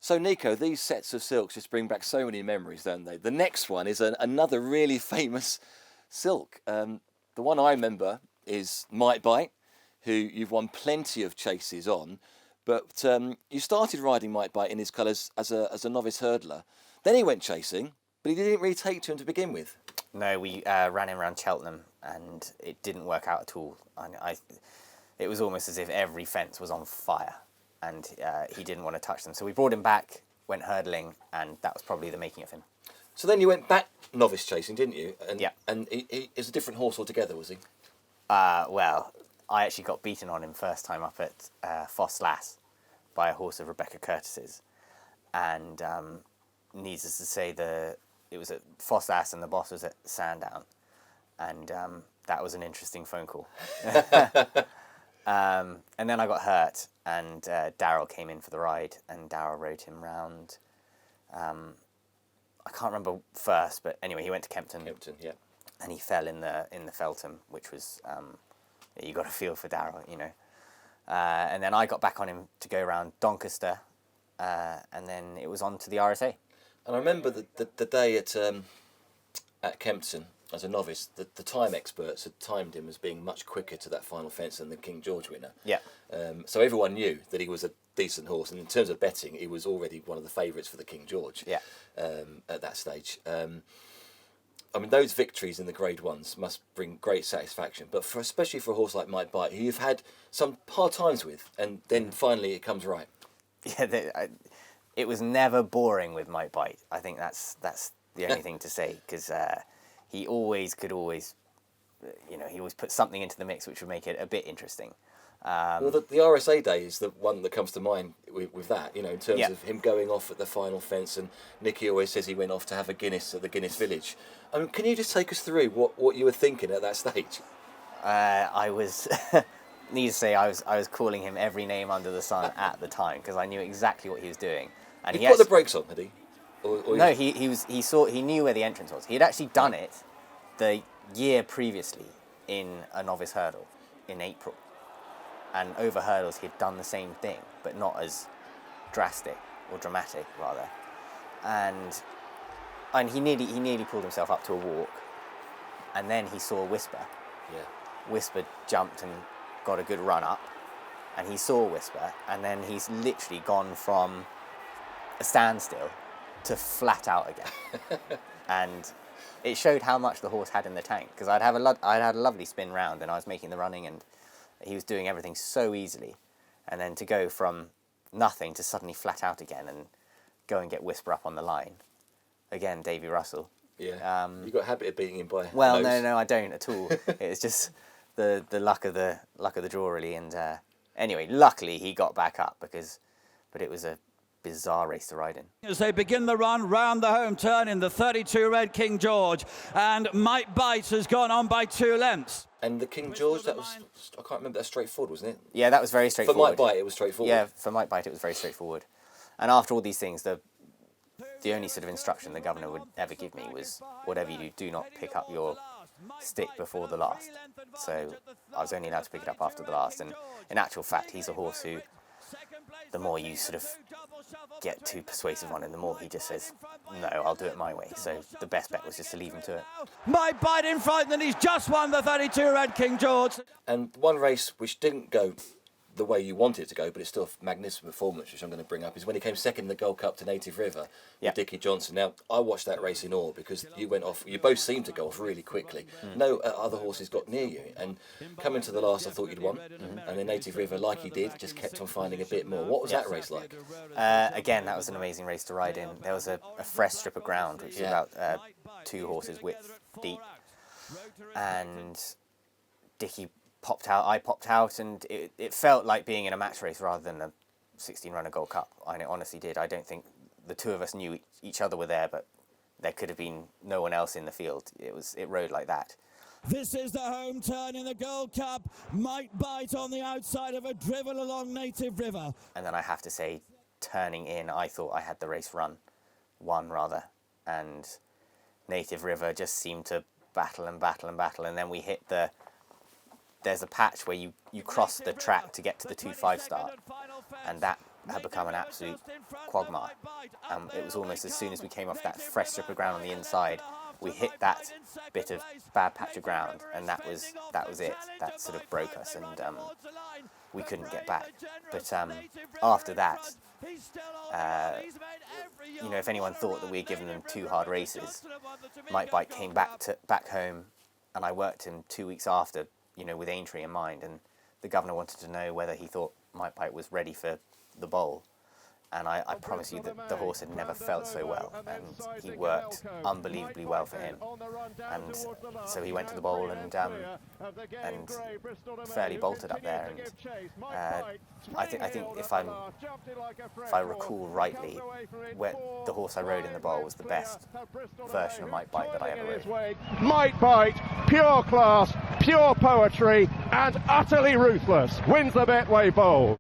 So, Nico, these sets of silks just bring back so many memories, don't they? The next one is another really famous silk. The one I remember is Might Bite, who you've won plenty of chases on. But you started riding Might Bite in his colours as a novice hurdler. Then he went chasing, but he didn't really take to him to begin with. No, we ran him around Cheltenham, and it didn't work out at all. It was almost as if every fence was on fire, and he didn't want to touch them. So we brought him back, went hurdling, and that was probably the making of him. So then you went back novice chasing, didn't you? And, yeah. And he was a different horse altogether, was he? Well, I actually got beaten on him first time up at Foss Lass by a horse of Rebecca Curtis's, and needless to say, it was at Foss Lass and the boss was at Sandown, and that was an interesting phone call. And then I got hurt, and Darryl came in for the ride, and Darryl rode him round. I can't remember first, but anyway, he went to Kempton. Kempton, yeah. And he fell in the Feltham, which was you got to feel for Darryl, you know. And then I got back on him to go around Doncaster, and then it was on to the RSA. And I remember the day at Kempton as a novice, the time experts had timed him as being much quicker to that final fence than the King George winner. Yeah. So everyone knew that he was a decent horse, and in terms of betting, he was already one of the favourites for the King George. Yeah. At that stage. I mean, those victories in the Grade 1s must bring great satisfaction, but especially for a horse like Might Bite, who you've had some hard times with, and then finally it comes right. Yeah, it was never boring with Might Bite. I think that's the only thing to say, because he could always put something into the mix which would make it a bit interesting. Well, the RSA day is the one that comes to mind with that, you know, in terms of him going off at the final fence, and Nicky always says he went off to have a Guinness at the Guinness Village. I mean, can you just take us through what you were thinking at that stage? I was, needless to say, I was calling him every name under the sun at the time, because I knew exactly what he was doing. And he put the brakes on, had he? No, he knew where the entrance was. He had actually done it the year previously in a novice hurdle in April. And over hurdles, he'd done the same thing, but not as drastic or dramatic, rather. And he nearly pulled himself up to a walk, and then he saw Whisper. Yeah. Whisper jumped and got a good run up, and he saw Whisper, and then he's literally gone from a standstill to flat out again. And it showed how much the horse had in the tank, because I'd had a lovely spin round, and I was making the running, and he was doing everything so easily, and then to go from nothing to suddenly flat out again and go and get Whisper up on the line. Again, Davy Russell. Yeah. You got a habit of beating him by well, nose. No, I don't at all. It's just the luck of the draw, really. And anyway, luckily he got back up, but it was a bizarre race to ride in. As they begin the run round the home turn in the 32 red King George, and Might Bite has gone on by 2 lengths. And the King George, I can't remember, that straightforward, wasn't it? Yeah, that was very straightforward. For Might Bite, it was straightforward. Yeah, for Might Bite, it was very straightforward. And after all these things, the only sort of instruction the governor would ever give me was, whatever you do not pick up your stick before the last. So I was only allowed to pick it up after the last. And in actual fact, he's a horse who, the more you sort of get too persuasive on him, the more he just says, no, I'll do it my way. So the best bet was just to leave him to it. Might Bite in front, and he's just won the 32 red King George. And one race which didn't go the way you wanted it to go, but it's still a magnificent performance, which I'm going to bring up, is when he came second in the Gold Cup to Native River with Dickie Johnson. Now, I watched that race in awe, because you went off, you both seemed to go off really quickly. No other horses got near you, and coming to the last, I thought you'd won. And then Native River, like he did, just kept on finding a bit more. What was that race like? Again, that was an amazing race to ride in. There was a fresh strip of ground, which is about 2 horses width deep, and Dickie popped out, I popped out, and it felt like being in a match race rather than a 16-runner Gold Cup. I honestly did. I don't think the two of us knew each other were there, but there could have been no one else in the field. It rode like that. This is the home turn in the Gold Cup. Might Bite on the outside of a drivel along Native River. And then I have to say, turning in, I thought I had the race won rather, and Native River just seemed to battle, and then we hit there's a patch where you cross the track to get to the 2-5 start, and that had become an absolute quagmire. It was almost as soon as we came off that fresh strip of ground on the inside, we hit that bit of bad patch of ground, and that was it. That sort of broke us, and we couldn't get back. But after that, if anyone thought that we had given them 2 hard races, Mike Bite came back home, and I worked him 2 weeks after, with Aintree in mind, and the governor wanted to know whether he thought Mike Bite was ready for the bowl. And I promise you that the horse had never felt so well, and he worked unbelievably well for him. And so he went to the bowl and fairly bolted up there. And I think if I recall rightly, where the horse I rode in the bowl was the best version of Mike Bite that I ever rode. Mike Bite, pure class, pure poetry, and utterly ruthless, wins the Betway Bowl.